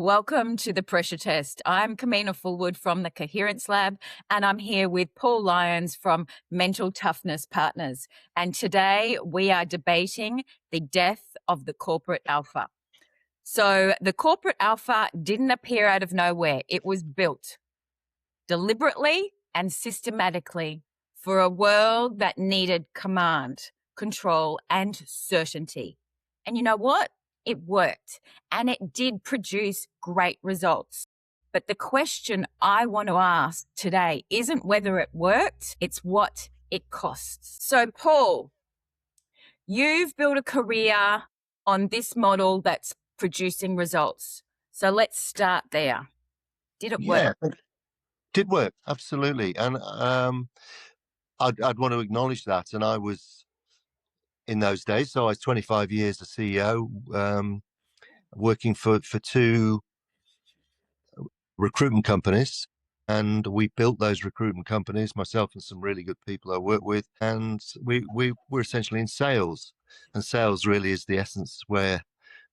Welcome to the Pressure Test. I'm Kamina Fullwood from the Coherence Lab, and I'm here with Paul Lyons from Mental Toughness Partners. And today we are debating the death of the corporate alpha. So the corporate alpha didn't appear out of nowhere. It was built deliberately and systematically for a world that needed command, control, and certainty. And you know what? It worked, and it did produce great results. But the question I want to ask today isn't whether it worked, it's what it costs. So, Paul, you've built a career on this model that's producing results. So let's start there. Did it work? Yeah, it did work, absolutely. And I'd want to acknowledge that. And I was in those days, so I was 25 years a CEO, working for two recruitment companies. And we built those recruitment companies, myself and some really good people I work with. And we were essentially in sales. And sales really is the essence where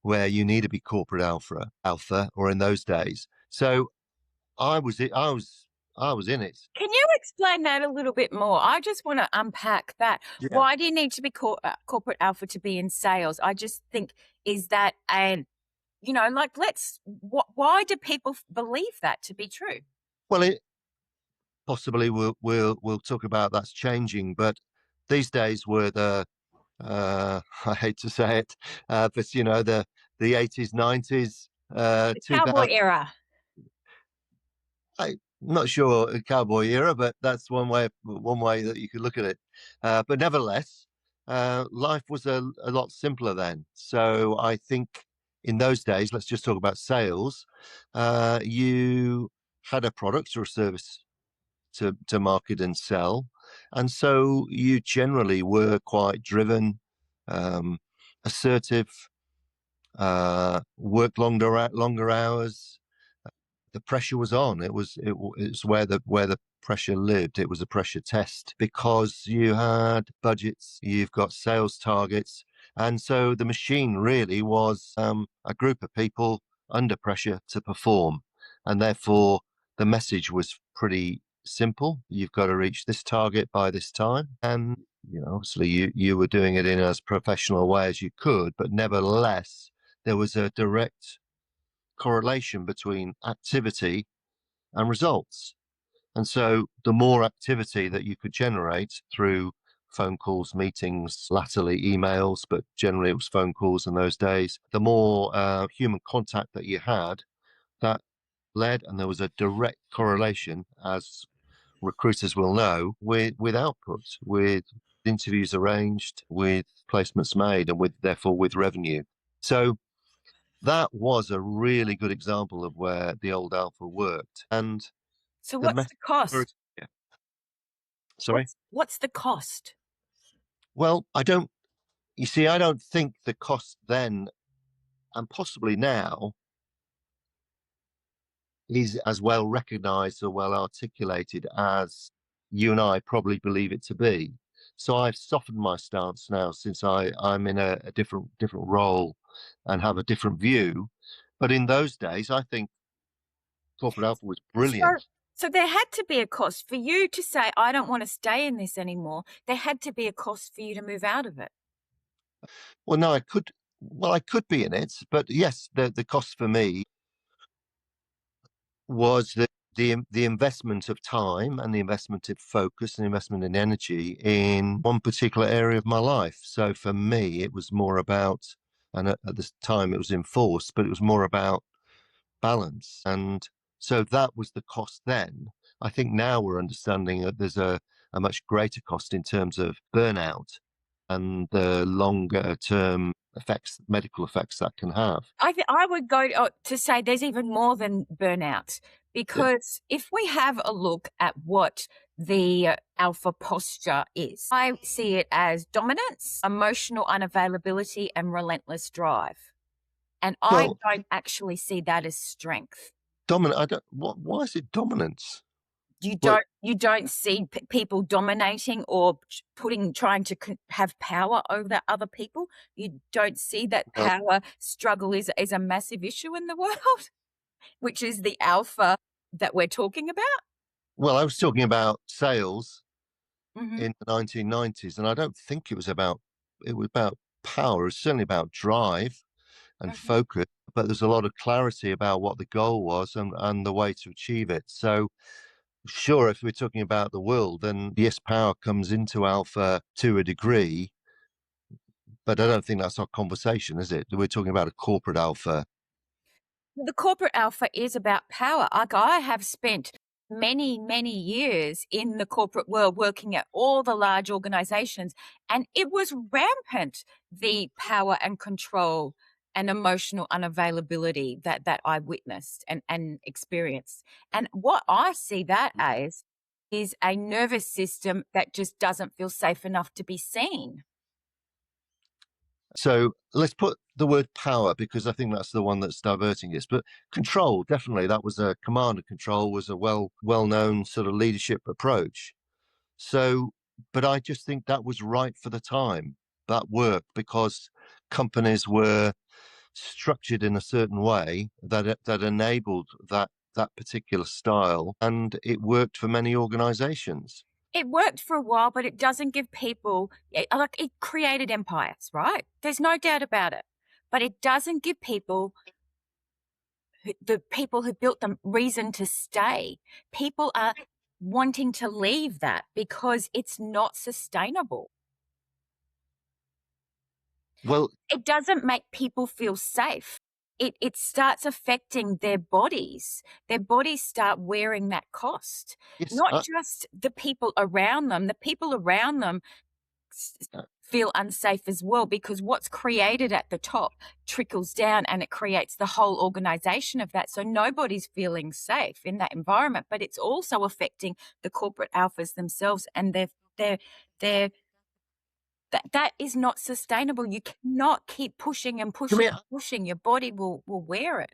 you need to be corporate alpha, or in those days. So I was in it. Can you explain that a little bit more? I just want to unpack that. Yeah. Why do you need to be corporate alpha to be in sales? I just think, is that why do people believe that to be true? Well, it possibly we'll talk about that's changing, but these days were the I hate to say it, but the 80s, 90s, The cowboy 2000. era. I'm not sure a cowboy era, but that's one way that you could look at it. But nevertheless, life was a lot simpler then. So I think in those days, let's just talk about sales. You had a product or a service to market and sell, and so you generally were quite driven, assertive, worked longer hours. The pressure was on. It's where the pressure lived. It was a pressure test because you had budgets, you've got sales targets, and so the machine really was a group of people under pressure to perform, and therefore the message was pretty simple. You've got to reach this target by this time, and obviously you were doing it in as professional a way as you could, but nevertheless there was a direct correlation between activity and results. And so the more activity that you could generate through phone calls, meetings, latterly emails, but generally it was phone calls in those days, the more human contact that you had, that led, and there was a direct correlation, as recruiters will know, with output, with interviews arranged, with placements made, and therefore with revenue. So that was a really good example of where the old alpha worked. And So the what's the cost? yeah. Sorry. What's the cost? Well, you see, I don't think the cost then, and possibly now, is as well recognized or well articulated as you and I probably believe it to be. So I've softened my stance now, since I'm in a different role and have a different view. But in those days, I think corporate alpha was brilliant. So there had to be a cost for you to say, I don't want to stay in this anymore. There had to be a cost for you to move out of it. Well, no, I could be in it, but yes, the cost for me was the investment of time and the investment of focus and investment in energy in one particular area of my life. So for me, it was more about, and at this time it was enforced, but it was more about balance. And so that was the cost then. I think now we're understanding that there's a much greater cost in terms of burnout and the longer term effects, medical effects that can have. I would go to say there's even more than burnout, because if we have a look at what the alpha posture is, I see it as dominance, emotional unavailability, and relentless drive. And I don't actually see that as strength. Dominant. Why is it dominance? You don't see people dominating or trying to have power over other people. You don't see that power struggle is a massive issue in the world. which is the alpha that we're talking about? Well, I was talking about sales Hmm. in the 1990s, and I don't think it was about power. It's certainly about drive and Hmm. focus, but there's a lot of clarity about what the goal was and the way to achieve it. So, sure, if we're talking about the world, then yes, power comes into alpha to a degree, but I don't think that's our conversation, is it? We're talking about a corporate alpha. The corporate alpha is about power. Like I have spent many, many years in the corporate world working at all the large organizations, and it was rampant the power and control and emotional unavailability that I witnessed and experienced. And what I see that as is a nervous system that just doesn't feel safe enough to be seen. So let's put the word power because I think that's the one that's diverting us. But control, definitely, that was a command and control was a well known sort of leadership approach. So, but I just think that was right for the time. That worked because companies were structured in a certain way that enabled that particular style, and it worked for many organizations. It worked for a while, but it doesn't give people like it created empires, right? There's no doubt about it. But it doesn't give people the people who built them reason to stay. People are wanting to leave that because it's not sustainable. Well, It doesn't make people feel safe. It starts affecting their bodies. Their bodies start wearing that cost. yes, Not just the people around them s- feel unsafe as well because what's created at the top trickles down and it creates the whole organization of that. So nobody's feeling safe in that environment, but it's also affecting the corporate alphas themselves and their that is not sustainable. You cannot keep pushing and I pushing mean, and pushing. Your body will wear it.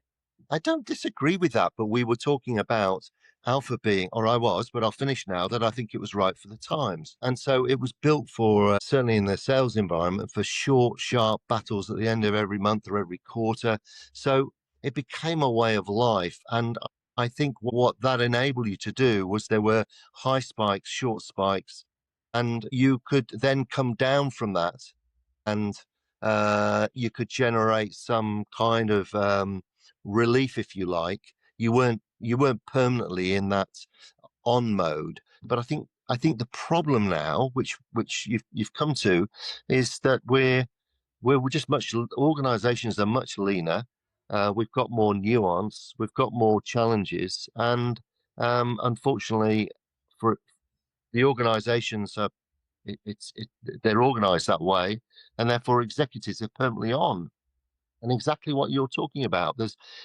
I don't disagree with that, but we were talking about Alpha being, or I was, but I'll finish now, that I think it was right for the times. And so it was built for, certainly in the sales environment, for short, sharp battles at the end of every month or every quarter. So it became a way of life. And I think what that enabled you to do was there were high spikes, short spikes, and you could then come down from that and you could generate some kind of relief, if you like. You weren't permanently in that on mode. But I think the problem now, which you've come to, is that we're just much organizations are much leaner. We've got more nuance, we've got more challenges, and unfortunately, for the organizations are they're organized that way, and therefore executives are permanently on. And exactly what you're talking about.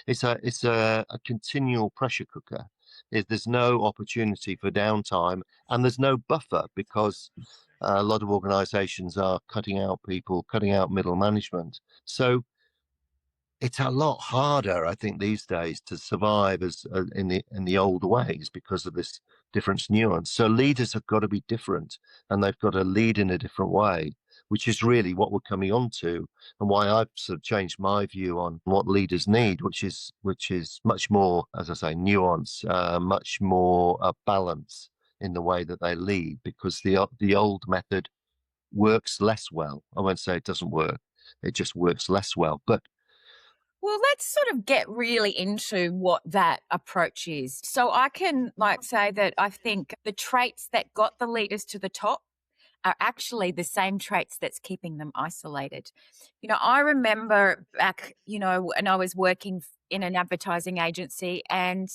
It's a continual pressure cooker. There's no opportunity for downtime, and there's no buffer because a lot of organizations are cutting out people, cutting out middle management. So it's a lot harder, I think, these days to survive as in the old ways because of this difference nuance. So leaders have got to be different, and they've got to lead in a different way, which is really what we're coming on to, and why I've sort of changed my view on what leaders need, which is much more, as I say, nuance, much more balance in the way that they lead, because the old method works less well. I won't say it doesn't work; it just works less well, but Well, let's sort of get really into what that approach is. So I can like say that I think the traits that got the leaders to the top are actually the same traits that's keeping them isolated. I remember back, when I was working in an advertising agency, and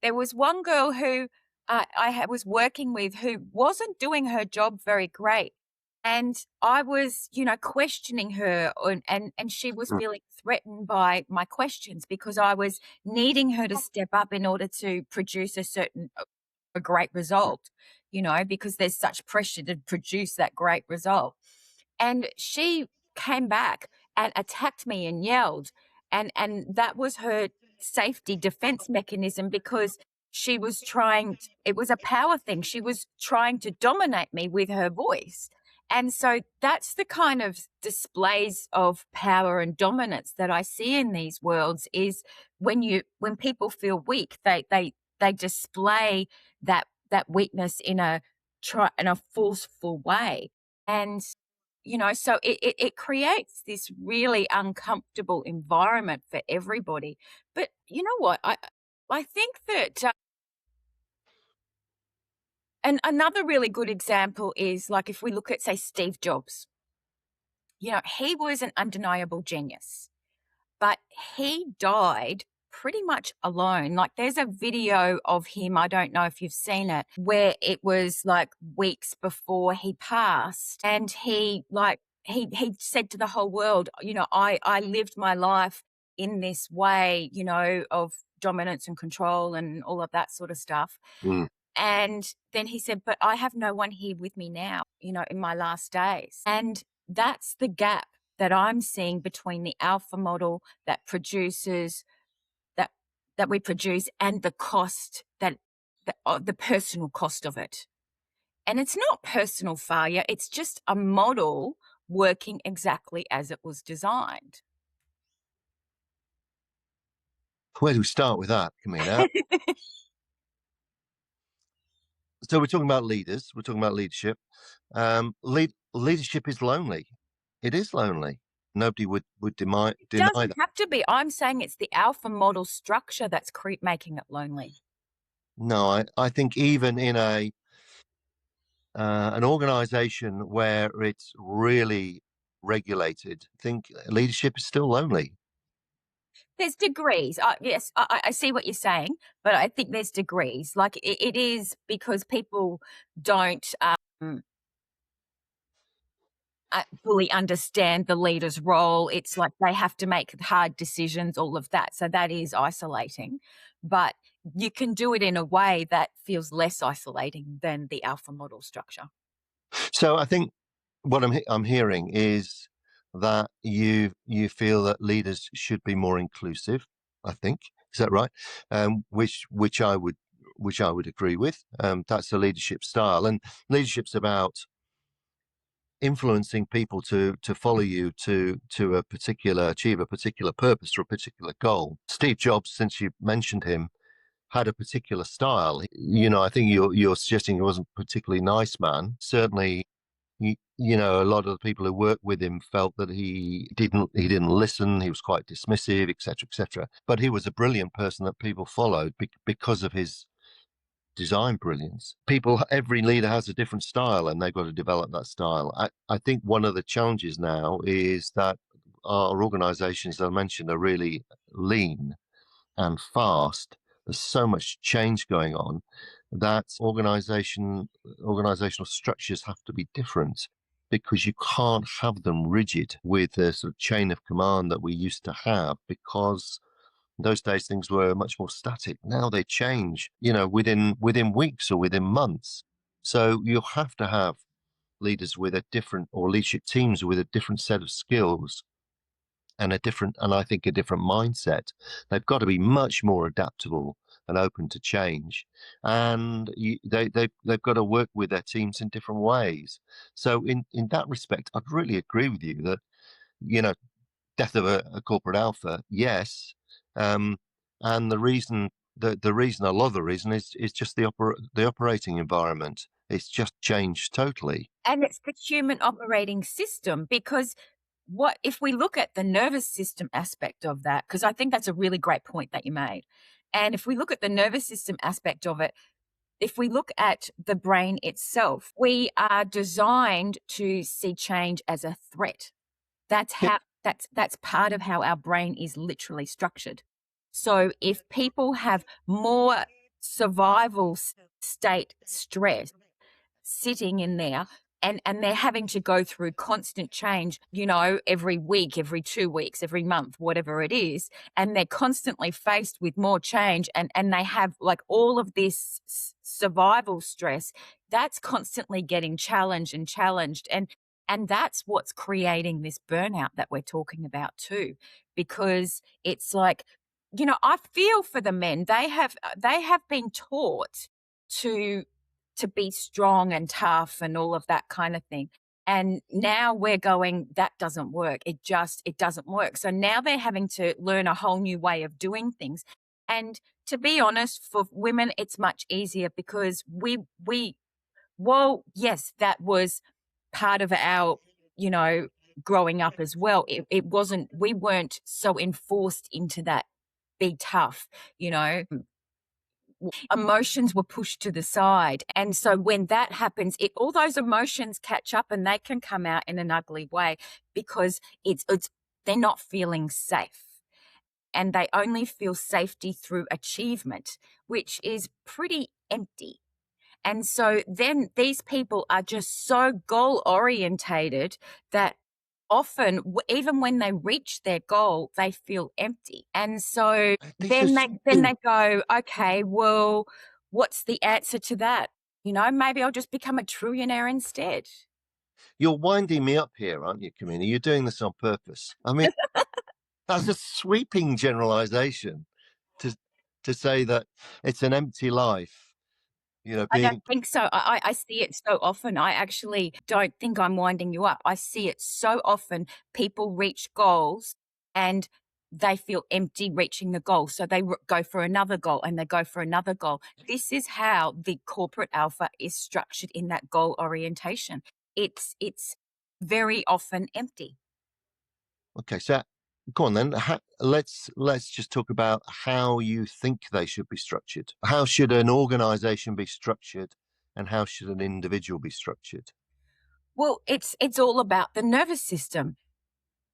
there was one girl who was working with who wasn't doing her job very great. And I was, questioning her, and she was feeling threatened by my questions because I was needing her to step up in order to produce a great result, because there's such pressure to produce that great result. And she came back and attacked me and yelled. And that was her safety defense mechanism because it was a power thing. She was trying to dominate me with her voice. And so that's the kind of displays of power and dominance that I see in these worlds is when people feel weak, they display that weakness in a forceful way. And so it creates this really uncomfortable environment for everybody. But you know what? I think that and another really good example is like if we look at, say, Steve Jobs. He was an undeniable genius, but he died pretty much alone. Like there's a video of him, I don't know if you've seen it, where it was like weeks before he passed and he said to the whole world, I lived my life in this way, of dominance and control and all of that sort of stuff. Mm. And then he said, but I have no one here with me now, in my last days. And that's the gap that I'm seeing between the alpha model that produces that we produce and the cost the personal cost of it. And it's not personal failure. It's just a model working exactly as it was designed. Where do we start with that, Camina? So we're talking about leaders. We're talking about leadership. Leadership is lonely. It is lonely. Nobody would deny Doesn't that. have to be. I'm saying it's the alpha model structure that's making it lonely. No, I think even in an organization where it's really regulated, I think leadership is still lonely. There's degrees. Yes, I see what you're saying, but I think there's degrees. Like it is because people don't fully understand the leader's role. It's like they have to make hard decisions, all of that. So that is isolating. But you can do it in a way that feels less isolating than the alpha model structure. So I think what I'm hearing is that you feel that leaders should be more inclusive. I think, is that right? Which I would agree with. That's a leadership style, and leadership's about influencing people to follow you to achieve a particular purpose or a particular goal. Steve Jobs, since you mentioned him, had a particular style. I think you're suggesting he wasn't a particularly nice man. Certainly, a lot of the people who worked with him felt that he didn't listen. He was quite dismissive, etc., etc. But he was a brilliant person that people followed because of his design brilliance. Every leader has a different style, and they've got to develop that style. I think one of the challenges now is that our organizations, as I mentioned, are really lean and fast. There's so much change going on that organizational structures have to be different because you can't have them rigid with the sort of chain of command that we used to have, because in those days things were much more static. Now they change, within weeks or within months. So you have to have leaders with a different, or leadership teams with a different set of skills and I think a different mindset. They've got to be much more adaptable and open to change, and they've got to work with their teams in different ways. So in that respect, I'd really agree with you that you know death of a corporate alpha, yes, um, and the reason I love the reason is just the operating environment. It's just changed totally. And it's the human operating system because what if we look at the nervous system aspect of that, because I think that's a really great point that you made. And if we look at the nervous system aspect of it, if we look at the brain itself, we are designed to see change as a threat. That's Yeah. how that's part of how our brain is literally structured. So if people have more survival state stress sitting in there and they're having to go through constant change, every week, every 2 weeks, every month, whatever it is, and they're constantly faced with more change and they have like all of this survival stress, that's constantly getting challenged and that's what's creating this burnout that we're talking about too, because it's like, I feel for the men. They have been taught to to be strong and tough and all of that kind of thing. And now we're going, that doesn't work. It doesn't work. So now they're having to learn a whole new way of doing things. And to be honest, for women, it's much easier because well, yes, that was part of our, you know, growing up as well. It wasn't, we weren't so enforced into that be tough, you know. Emotions were pushed to the side. And so when that happens, all those emotions catch up and they can come out in an ugly way because they're not feeling safe. And they only feel safety through achievement, which is pretty empty. And so then these people are just so goal orientated that often, even when they reach their goal, they feel empty. And so This is then they go, okay, well, what's the answer to that? You know, maybe I'll just become a trillionaire instead. you're winding me up here, aren't you, Kamina? You're doing this on purpose. I mean, that's a sweeping generalization to to say that it's an empty life. You know, I don't being think so. I see it so often. I actually don't think I'm winding you up. I see it so often. People reach goals and they feel empty reaching the goal. So they go for another goal and they go for another goal. This is how the corporate alpha is structured in that goal orientation. It's very often empty. okay. So go on then. Let's just talk about how you think they should be structured. How should an organization be structured, and how should an individual be structured? Well, it's all about the nervous system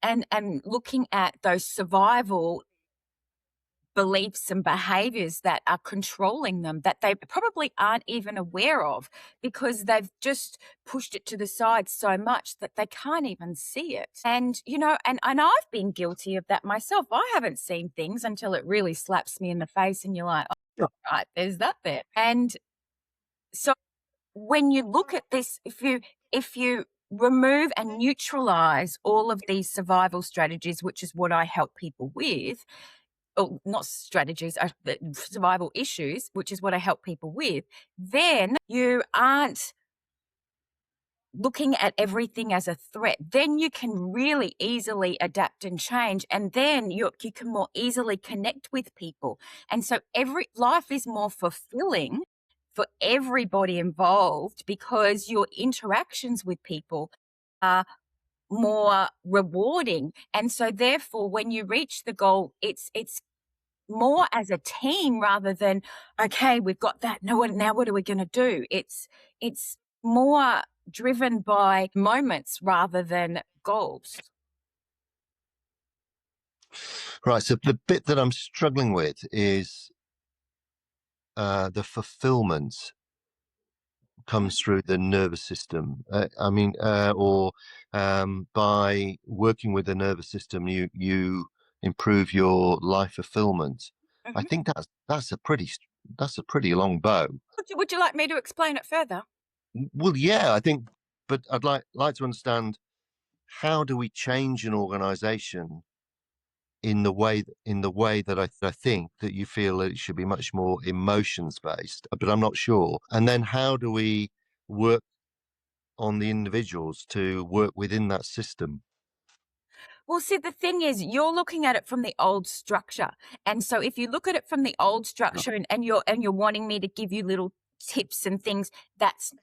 and looking at those survival beliefs and behaviors that are controlling them that they probably aren't even aware of because they've just pushed it to the side so much that they can't even see it. And, you know, and I've been guilty of that myself. I haven't seen things until it really slaps me in the face and you're like, oh, right, there's that there. And so when you look at this, if you remove and neutralize all of these survival strategies, which is what I help people with, or not strategies, the survival issues, which is what I help people with, then you aren't looking at everything as a threat. Then you can really easily adapt and change. And then you can more easily connect with people. And so every life is more fulfilling for everybody involved because your interactions with people are more rewarding. And so therefore, when you reach the goal, it's more as a team rather than, okay, we've got that. Now what are we going to do? It's more driven by moments rather than goals. Right. So the bit that I'm struggling with is the fulfillment comes through the nervous system. I mean, or by working with the nervous system, you improve your life fulfillment. I Mhm. think that's a pretty long bow. Would you like me to explain it further? Well, yeah, I think, but I'd like to understand, how do we change an organization in the way that I think that you feel that it should be much more emotions based, but I'm not sure. And then how do we work on the individuals to work within that system? Well, see, the thing is, you're looking at it from the old structure. And so if you look at it from the old structure and you're wanting me to give you little tips and things, that's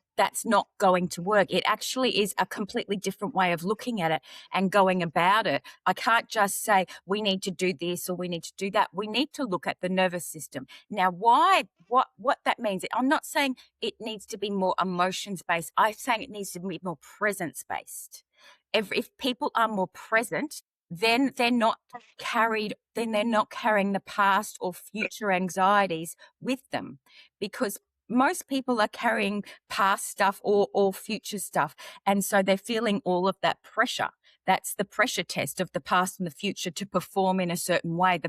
not going to work. It actually is a completely different way of looking at it and going about it. I can't just say we need to do this or we need to do that. We need to look at the nervous system. Now, why what that means, I'm not saying it needs to be more emotions based. I'm saying it needs to be more presence based. If people are more present, then they're not carrying the past or future anxieties with them because most people are carrying past stuff or future stuff. And so they're feeling all of that pressure. That's the pressure test of the past and the future to perform in a certain way.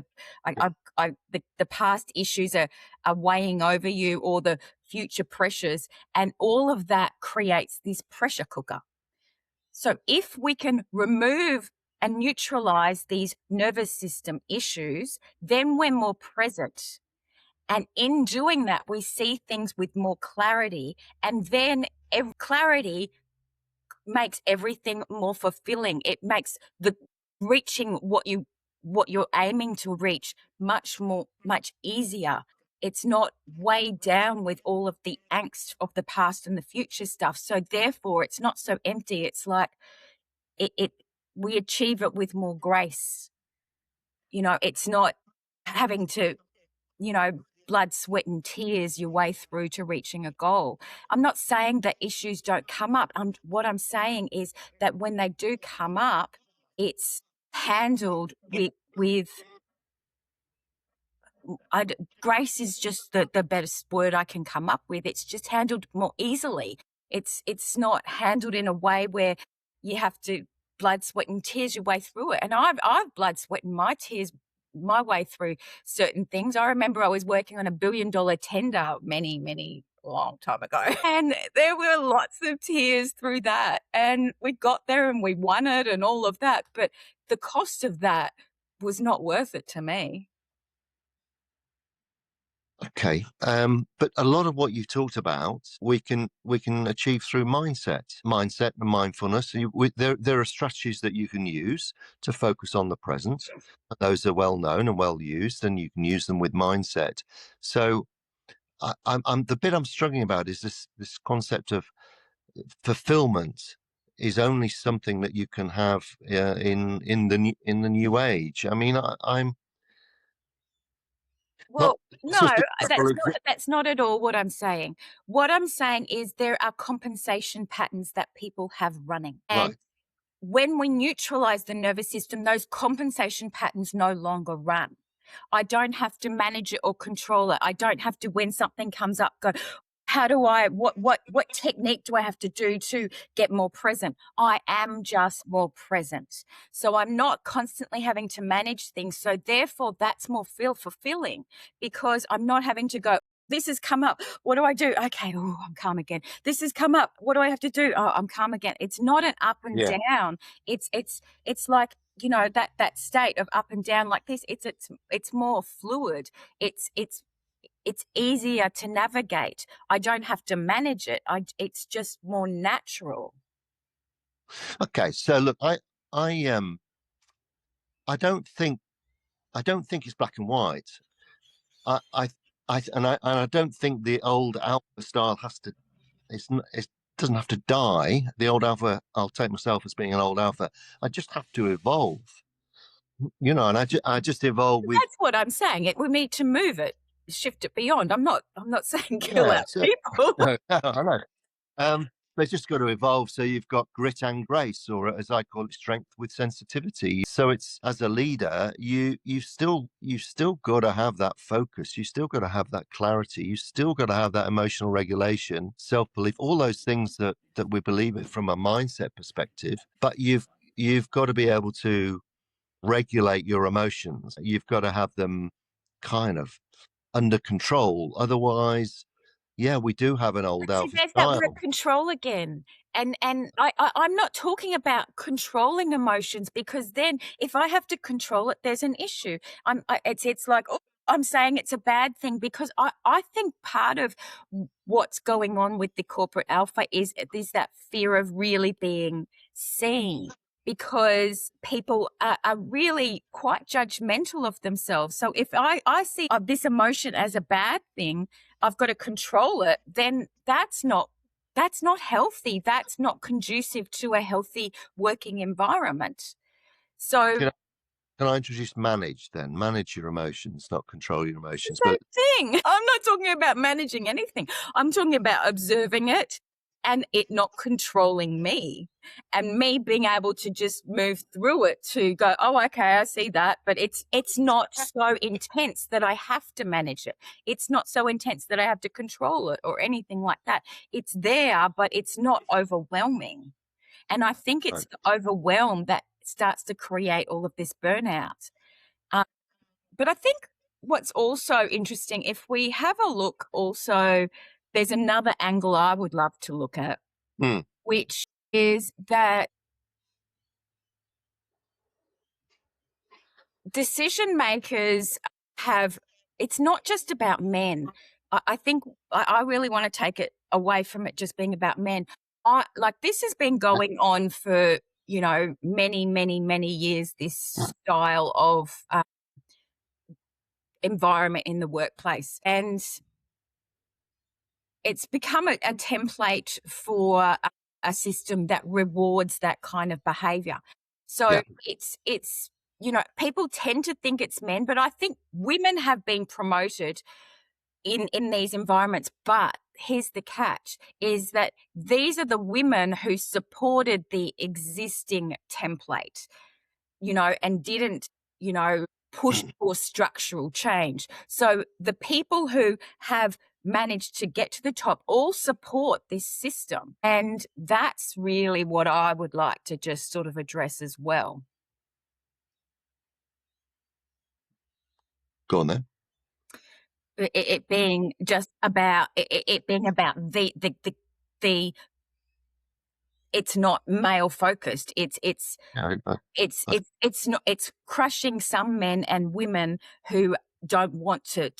The past issues are weighing over you or the future pressures, and all of that creates this pressure cooker. So if we can remove and neutralize these nervous system issues, then we're more present. And in doing that, we see things with more clarity. And then clarity makes everything more fulfilling. It makes the reaching what you're aiming to reach much easier. It's not weighed down with all of the angst of the past and the future stuff. So therefore it's not so empty. It's like it we achieve it with more grace. It's not having to, you know, blood, sweat, and tears your way through to reaching a goal. I'm not saying that issues don't come up. What I'm saying is that when they do come up, it's handled with grace is just the best word I can come up with. It's just handled more easily. It's not handled in a way where you have to blood, sweat, and tears your way through it. And I've blood, sweat, and my tears my way through certain things. I remember I was working on a $1 billion tender many long time ago, and there were lots of tears through that. And we got there and we won it and all of that. But the cost of that was not worth it to me. Okay. But a lot of what you talked about, we can achieve through mindset and mindfulness. There are strategies that you can use to focus on the present. Those are well known and well used, and you can use them with mindset. So I'm the bit I'm struggling about is this concept of fulfillment is only something that you can have in the new age. I mean, I'm not Well, no, specific. that's not at all what I'm saying. What I'm saying is there are compensation patterns that people have running. And Right. when we neutralize the nervous system, those compensation patterns no longer run. I don't have to manage it or control it. I don't have to, when something comes up, go, how do I, what technique do I have to do to get more present? I am just more present. So I'm not constantly having to manage things. So therefore that's more fulfilling because I'm not having to go, this has come up. What do I do? Okay. Oh, I'm calm again. This has come up. What do I have to do? Oh, I'm calm again. It's not an up and Yeah. down. It's like, that state of up and down like this. It's more fluid. It's easier to navigate. I don't have to manage it. It's just more natural. Okay. So look, I I don't think I don't think it's black and white. I I I don't think the old alpha style has to. It doesn't have to die. The old alpha. I'll take myself as being an old alpha. I just have to evolve. And I just evolve with. That's what I'm saying. We need to move it, shift it beyond. I'm not saying kill Yeah. out people. No, I know. They've just got to evolve. So you've got grit and grace, or as I call it, strength with sensitivity. So it's as a leader, you still got to have that focus. You still got to have that clarity. You still got to have that emotional regulation, self belief, all those things that we believe it from a mindset perspective. But you've got to be able to regulate your emotions. You've got to have them kind of under control. Otherwise, yeah, we do have an old See, alpha there's that word style. control again. And I'm not talking about controlling emotions because then if I have to control it, there's an issue. It's like, oh, I'm saying it's a bad thing because I think part of what's going on with the corporate alpha is that fear of really being seen because people are really quite judgmental of themselves. So if I see this emotion as a bad thing, I've got to control it, then that's not healthy. That's not conducive to a healthy working environment. So Can I, can I introduce manage then? Manage your emotions, not control your emotions. same But thing. I'm not talking about managing anything. I'm talking about observing it and it not controlling me and me being able to just move through it to go, oh, okay, I see that. But it's not so intense that I have to manage it. It's not so intense that I have to control it or anything like that. It's there, but it's not overwhelming. And I think it's right. the overwhelm that starts to create all of this burnout. But I think what's also interesting, if we have a look also, there's another angle I would love to look at, Hmm. which is that decision makers it's not just about men. I think I really want to take it away from it just being about men. This has been going on for, many, many, many years, this style of environment in the workplace. And it's become a template for a system that rewards that kind of behavior. So Yeah. it's people tend to think it's men, but I think women have been promoted in these environments. But here's the catch, is that these are the women who supported the existing template, and didn't, push for structural change. So the people who have managed to get to the top all support this system. And that's really what I would like to just sort of address as well. Go on then. It being just about it being about the it's not male focused. Yeah, It's not, it's crushing some men and women who don't want to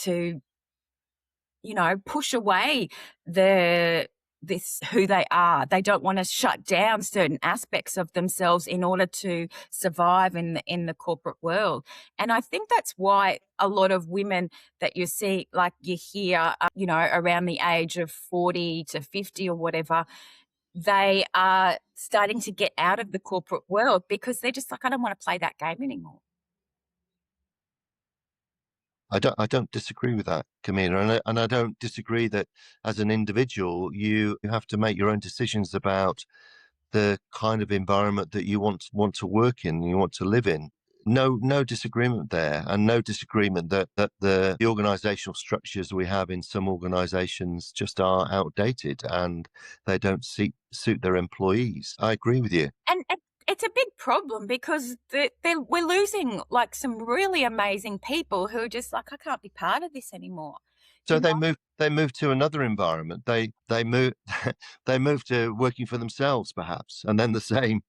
push away this who they are. They don't want to shut down certain aspects of themselves in order to survive in the corporate world. And I think that's why a lot of women that you see, like you hear, around the age of 40 to 50 or whatever, they are starting to get out of the corporate world because they're just like, I don't want to play that game anymore. I don't disagree with that, Camila, and I don't disagree that as an individual you have to make your own decisions about the kind of environment that you want to work in, you want to live in. No disagreement there, and no disagreement that the organizational structures we have in some organizations just are outdated and they don't suit their employees. I agree with you. And it's a big problem because we're losing like some really amazing people who are just like, I can't be part of this anymore. So You know? they move to another environment. They move they move to working for themselves, perhaps, and then the same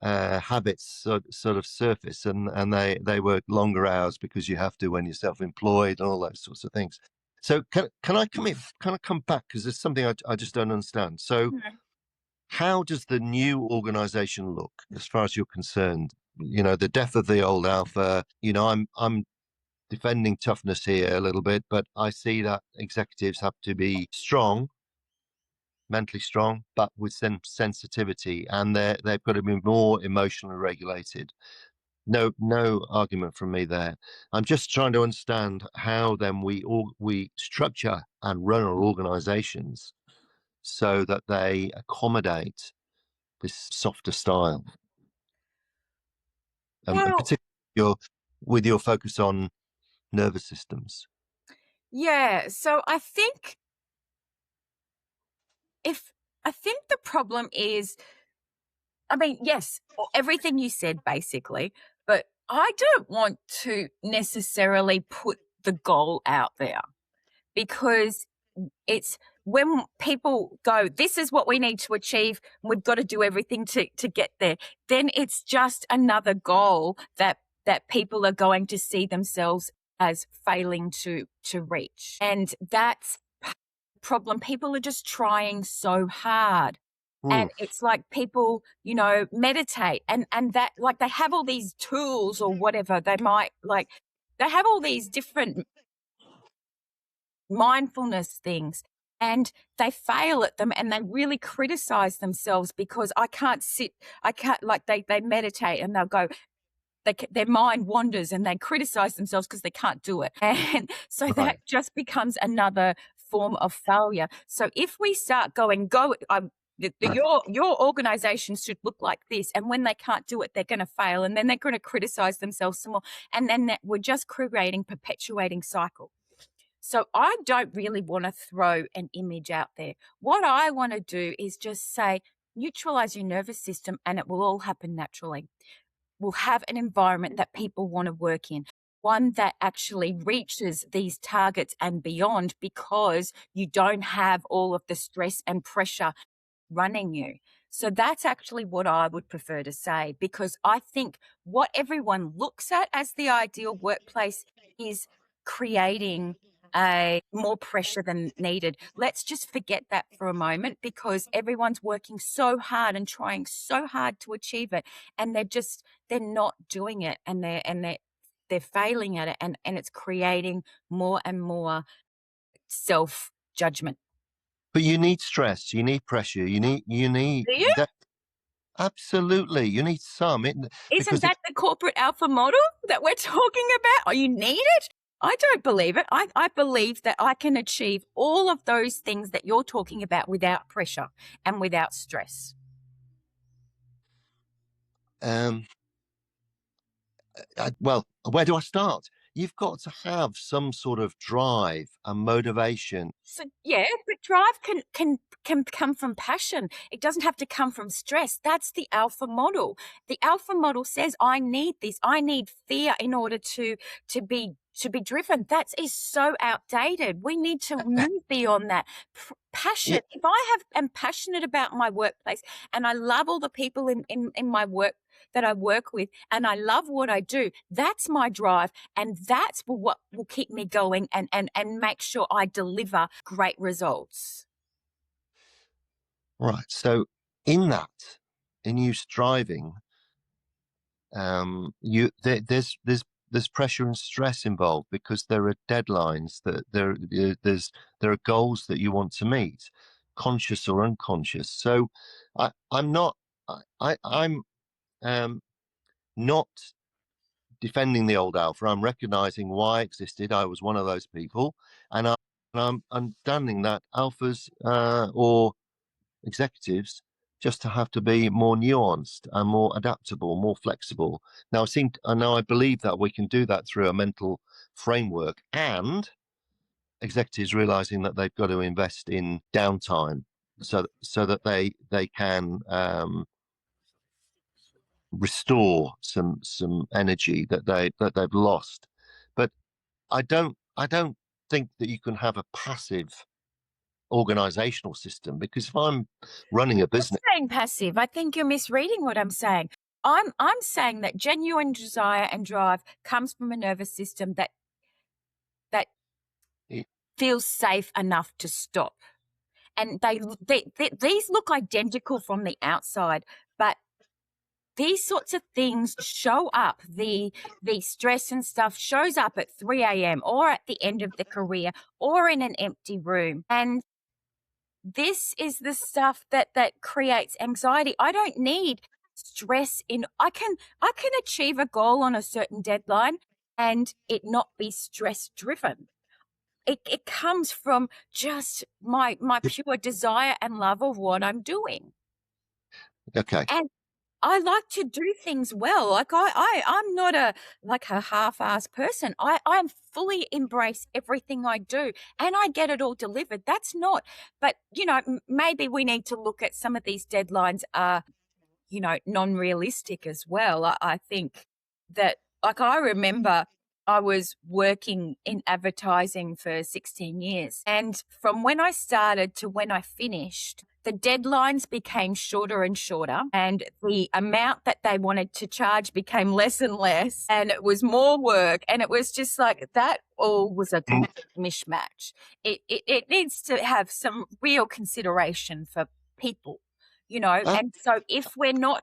habits sort of surface, and they work longer hours because you have to when you're self-employed and all those sorts of things. So can I come back, because there's something I just don't understand. So Mhm. how does the new organization look as far as you're concerned? The death of the old alpha. I'm defending toughness here a little bit, but I see that executives have to be strong, mentally strong, but with some sensitivity, and they've got to be more emotionally regulated. No argument from me there. I'm just trying to understand how then we structure and run our organizations so that they accommodate this softer style, and Well, particularly with your focus on nervous systems. yeah. So if I think the problem is, I mean, yes, everything you said basically, but I don't want to necessarily put the goal out there because it's when people go, this is what we need to achieve, we've got to do everything to get there, then it's just another goal that people are going to see themselves as failing to reach. And that's the problem. People are just trying so hard. And Hmm. it's like people, meditate and that, like, they have all these tools or whatever. They have all these different mindfulness things, and they fail at them and they really criticize themselves because I can't, like, they meditate and they'll go, their mind wanders and they criticize themselves because they can't do it. And so that Right. just becomes another form of failure. So if we start going, your organization should look like this, and when they can't do it, they're going to fail, and then they're going to criticize themselves some more, and then we're just creating perpetuating cycle. So I don't really want to throw an image out there. What I want to do is just say, neutralize your nervous system and it will all happen naturally. We'll have an environment that people want to work in, one that actually reaches these targets and beyond, because you don't have all of the stress and pressure running you. So that's actually what I would prefer to say, because I think what everyone looks at as the ideal workplace is creating more pressure than needed. Let's just forget that for a moment, because everyone's working so hard and trying so hard to achieve it, and they're not doing it, and they're failing at it, and it's creating more and more self-judgment. But you need stress, you need pressure, you need Do you? that. Absolutely, you need some Isn't because it. that the corporate alpha model that we're talking about? Oh, you need it? I don't believe it. I believe that I can achieve all of those things that you're talking about without pressure and without stress. Um, well, where do I start? You've got to have some sort of drive and motivation. So yeah, but drive can come from passion. It doesn't have to come from stress. That's the alpha model. The alpha model says, I need this. I need fear in order to be driven. That is so outdated. We need to move beyond that. Passion. Yeah, If am passionate about my workplace, and I love all the people in my work that I work with, and I love what I do, that's my drive. And that's what will keep me going, and make sure I deliver great results. right. So in that, in you striving, there's pressure and stress involved because there are deadlines that there are goals that you want to meet, conscious or unconscious. So I'm not I'm not defending the old alpha. I'm recognizing why it existed. I was one of those people, and I'm understanding that alphas or executives just to have to be more nuanced and more adaptable, more flexible. Now I believe that we can do that through a mental framework, and executives realizing that they've got to invest in downtime so that they can restore some energy that they've lost. But I don't think that you can have a passive organizational system, because if I'm running a Not business. saying passive. I think you're misreading what I'm saying. I'm saying that genuine desire and drive comes from a nervous system that feels safe enough to stop. And these look identical from the outside, but these sorts of things show up. The stress and stuff shows up at 3 a.m. or at the end of the career or in an empty room. And this is the stuff that creates anxiety. I don't need stress in I can achieve a goal on a certain deadline and it not be stress driven. It comes from just my pure desire and love of what I'm doing. Okay. And I like to do things well. Like I'm not a half-ass person. I'm fully embrace everything I do, and I get it all delivered. That's not, but maybe we need to look at some of these deadlines are non-realistic as well. I think that, like, I remember I was working in advertising for 16 years. And from when I started to when I finished, the deadlines became shorter and shorter, and the amount that they wanted to charge became less and less, and it was more work. And it was just like that all was a Mm, complete mishmatch. It needs to have some real consideration for people, uh, and so if we're not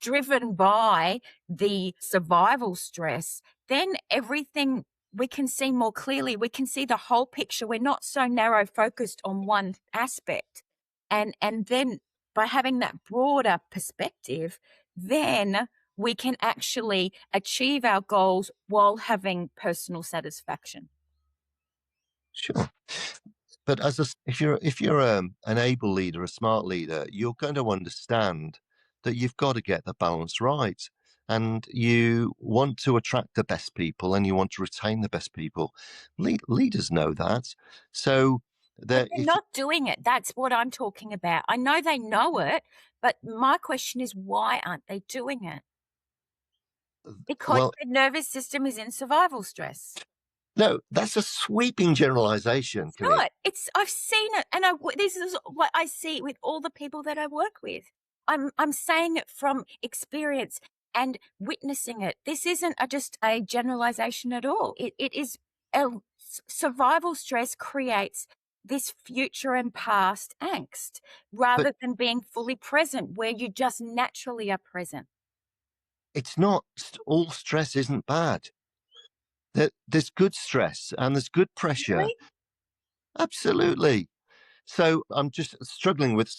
driven by the survival stress, then everything we can see more clearly. We can see the whole picture. We're not so narrow focused on one aspect. And then by having that broader perspective, then we can actually achieve our goals while having personal satisfaction. sure. But if you're an able leader, a smart leader, you're going to understand that you've got to get the balance right, and you want to attract the best people, and you want to retain the best people. Leaders know that. So But that they're if not doing it. That's what I'm talking about. I know they know it, but my question is, why aren't they doing it? Because well, the nervous system is in survival stress. no, that's a sweeping generalization, It's Camille. not. I've seen it, and this is what I see with all the people that I work with. I'm saying it from experience and witnessing it. This isn't just a generalization at all. It is survival stress creates this future and past angst But rather than being fully present where you just naturally are present. it's not all stress isn't bad. There's good stress and there's good pressure. Really? Absolutely. So I'm just struggling with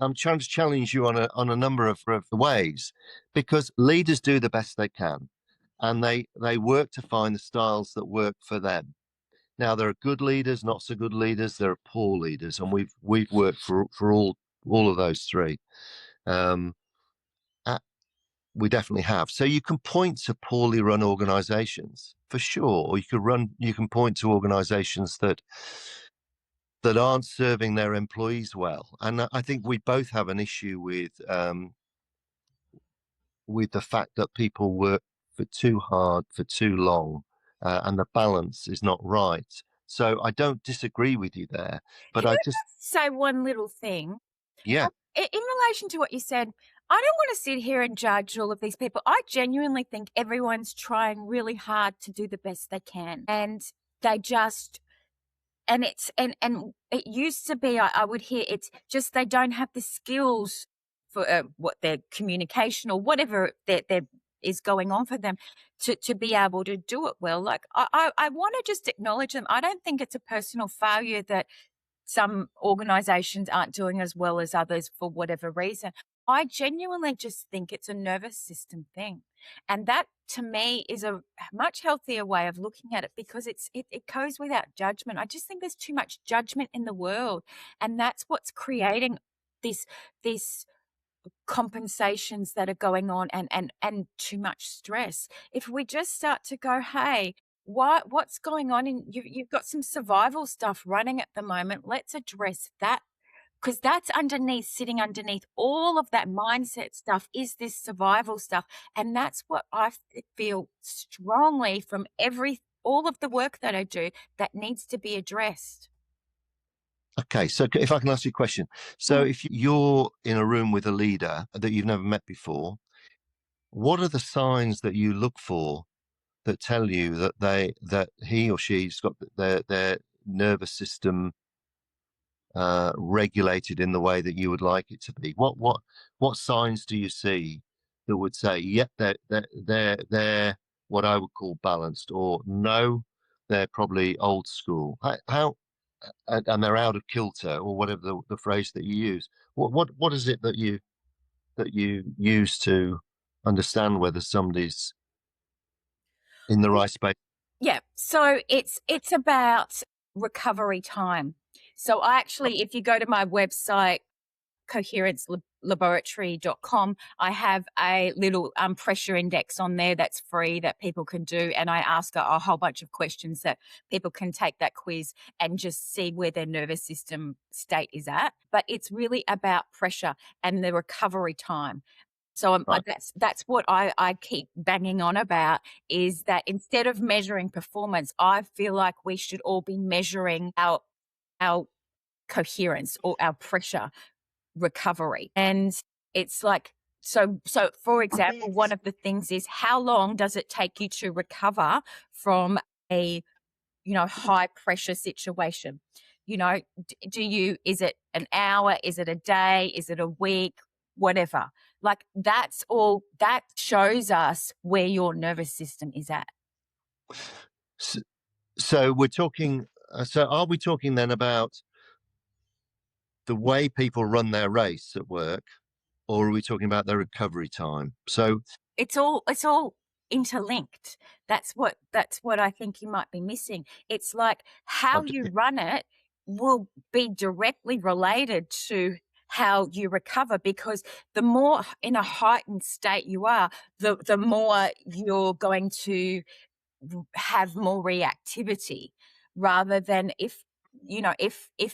I'm trying to challenge you on a number of ways, because leaders do the best they can, and they work to find the styles that work for them. Now there are good leaders, not so good leaders, there are poor leaders, and we've worked for all of those three. Um, uh, we definitely have. So you can point to poorly run organizations for sure, or you can point to organizations that aren't serving their employees well. And I think we both have an issue with the fact that people work for too hard for too long, and the balance is not right. So I don't disagree with you there, but Can I I just just say one little thing? yeah. In relation to what you said, I don't want to sit here and judge all of these people. I genuinely think everyone's trying really hard to do the best they can. And they just and it's and it used to be I would hear it's just they don't have the skills for what their communication or whatever there is going on for them to be able to do it well. Like I want to just acknowledge them. I don't think it's a personal failure that some organizations aren't doing as well as others for whatever reason. I genuinely just think it's a nervous system thing. And that to me is a much healthier way of looking at it because it goes without judgment. I just think there's too much judgment in the world. And that's what's creating this compensations that are going on and too much stress. If we just start to go, hey, what's going on in you've got some survival stuff running at the moment. Let's address that because that's underneath, sitting underneath all of that mindset stuff is this survival stuff. And that's what feel strongly from all of the work that I do that needs to be addressed. Okay, so if I can ask you a question. So Mm. if you're in a room with a leader that you've never met before, what are the signs that you look for that tell you that he or she's got their nervous system regulated in the way that you would like it to be? What signs do you see that would say, yep, they're what I would call balanced, or no, they're probably old school? How and they're out of kilter, or whatever the phrase that you use. What is it that you use to understand whether somebody's in the right space? Yeah. So it's about recovery time. So I actually, if you go to my website, coherencelaboratory.com, I have a little pressure index on there that's free that people can do. And I ask a whole bunch of questions that people can take that quiz and just see where their nervous system state is at. But it's really about pressure and the recovery time. So Right. that's what I keep banging on about is that instead of measuring performance, I feel like we should all be measuring our coherence or our pressure recovery. And it's like so for example, one of the things is how long does it take you to recover from a high pressure situation? Do you is it an hour? Is it a day? Is it a week? Whatever. Like that's all that shows us where your nervous system is at. So, so we're talking. So are we talking then about the way people run their race at work, or are we talking about their recovery time? So It's all interlinked. That's what I think you might be missing. It's like how I'm you just, run it will be directly related to how you recover because the more in a heightened state you are, the more you're going to have more reactivity rather than if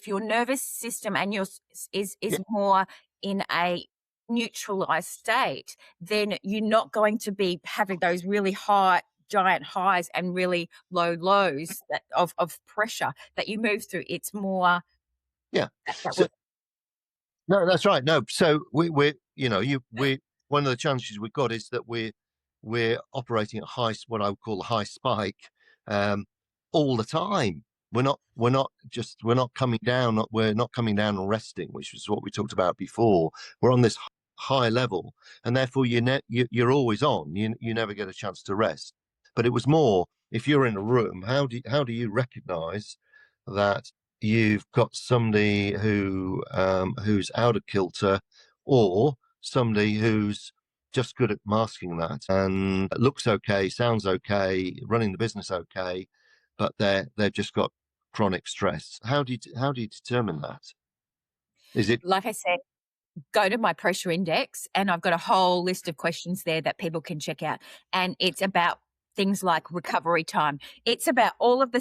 your nervous system and is yeah, more in a neutralized state, then you're not going to be having those really high giant highs and really low lows of pressure that you move through. It's more yeah. that So would no, that's right. No, so we're we one of the challenges we've got is that we're operating at what I would call a high spike, um, all the time. We're not coming down. We're not coming down and resting, which is what we talked about before. We're on this high level, and therefore you're always on. You never get a chance to rest. But it was more, if you're in a room, how do you recognise that you've got somebody who's out of kilter, or somebody who's just good at masking that and looks okay, sounds okay, running the business okay, but they've just got chronic stress. How do you determine that? Is it Like I said, go to my pressure index, and I've got a whole list of questions there that people can check out. And it's about things like recovery time. It's about all of the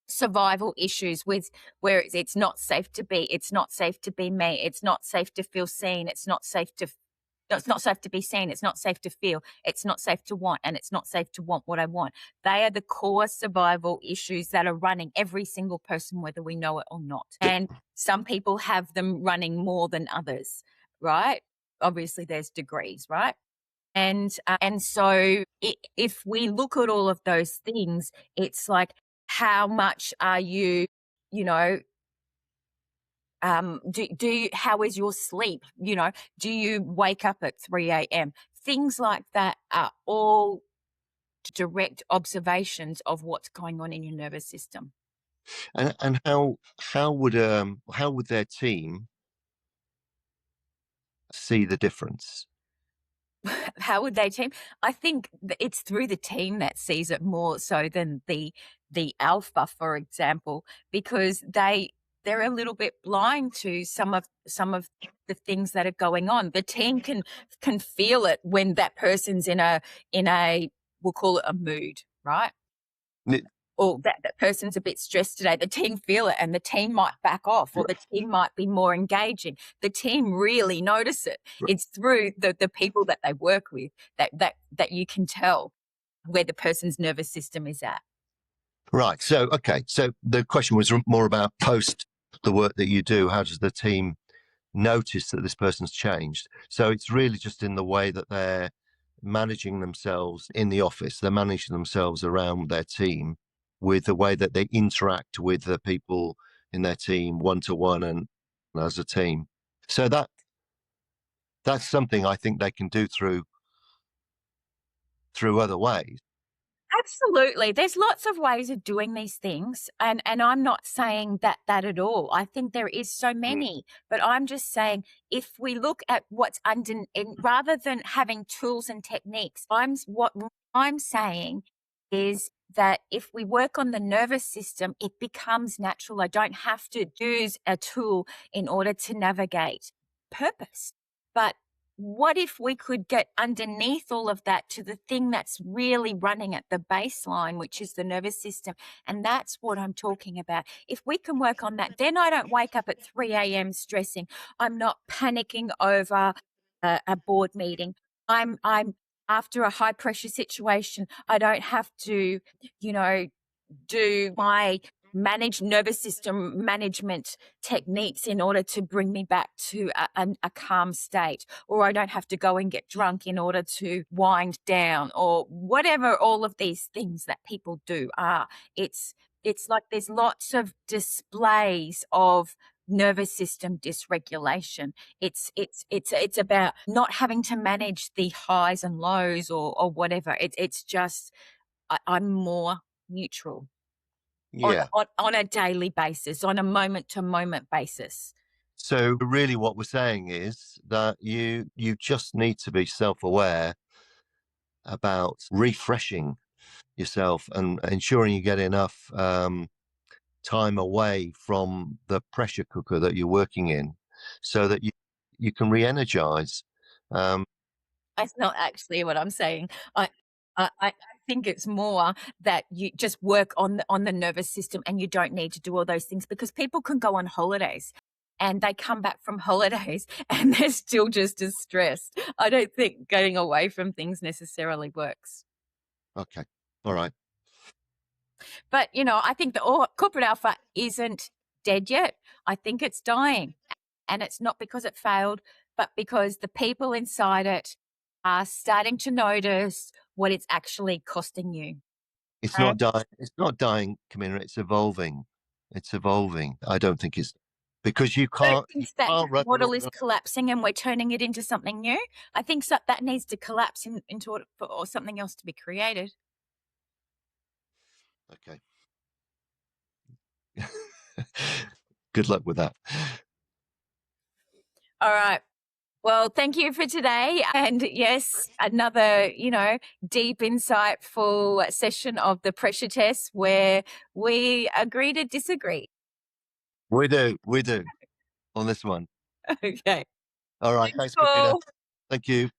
survival issues with where it's not safe to be. It's not safe to be me. It's not safe to feel seen. It's not safe to be seen. It's not safe to feel. It's not safe to want, and it's not safe to want what I want. They are the core survival issues that are running every single person, whether we know it or not. And some people have them running more than others, right? Obviously, there's degrees, right? And so if we look at all of those things, it's like, how much are you, you know, do you, how is your sleep? Do you wake up at 3 a.m.? Things like that are all direct observations of what's going on in your nervous system. and how would their team see the difference? How would they team? I think it's through the team that sees it more so than the alpha, for example, because they're a little bit blind to some of the things that are going on. The team can feel it when that person's in a we'll call it a mood, right? N- Or that person's a bit stressed today. The team feel it, and the team might back off, or the team might be more engaging. The team really notice it. It's through the people that they work with that you can tell where the person's nervous system is at. Right. So, okay. So the question was more about post the work that you do. How does the team notice that this person's changed? So it's really just in the way that they're managing themselves in the office. They're managing themselves around their team with the way that they interact with the people in their team one to one and as a team. So that's something I think they can do through other ways. Absolutely. There's lots of ways of doing these things. And I'm not saying that at all. I think there is so Mm. many, but I'm just saying, if we look at what's under, rather than having tools and techniques, what I'm saying is that if we work on the nervous system, it becomes natural. I don't have to use a tool in order to navigate purpose. But what if we could get underneath all of that to the thing that's really running at the baseline, which is the nervous system? And that's what I'm talking about. If we can work on that, then I don't wake up at 3 a.m. stressing. I'm not panicking over a board meeting. I'm after a high pressure situation. I don't have to, you know, do my manage nervous system management techniques in order to bring me back to a calm state, or I don't have to go and get drunk in order to wind down, or whatever all of these things that people do are. It's like there's lots of displays of nervous system dysregulation. It's about not having to manage the highs and lows, or whatever. It's just I'm more neutral on, Yeah. on on a daily basis, on a moment to moment basis. So really what we're saying is that you just need to be self-aware about refreshing yourself and ensuring you get enough time away from the pressure cooker that you're working in so that you can re-energize. Um, That's not actually what I'm saying. I think it's more that you just work on the nervous system, and you don't need to do all those things, because people can go on holidays and they come back from holidays and they're still just as stressed. I don't think getting away from things necessarily works. okay. All right. But, I think the corporate alpha isn't dead yet. I think it's dying. And it's not because it failed, but because the people inside it are starting to notice what it's actually costing you. It's not dying. It's not dying, Camilla. It's evolving. It's evolving. I don't think it's because you I don't can't. You think that can't run. model is collapsing and we're turning it into something new. I think that needs to collapse into order for something else to be created. Okay. Good luck with that. All right. Well, thank you for today. And yes, another, deep, insightful session of the pressure test where we agree to disagree. We do. We do on this one. Okay. All right. Thanks, Camilla. Cool. Thank you.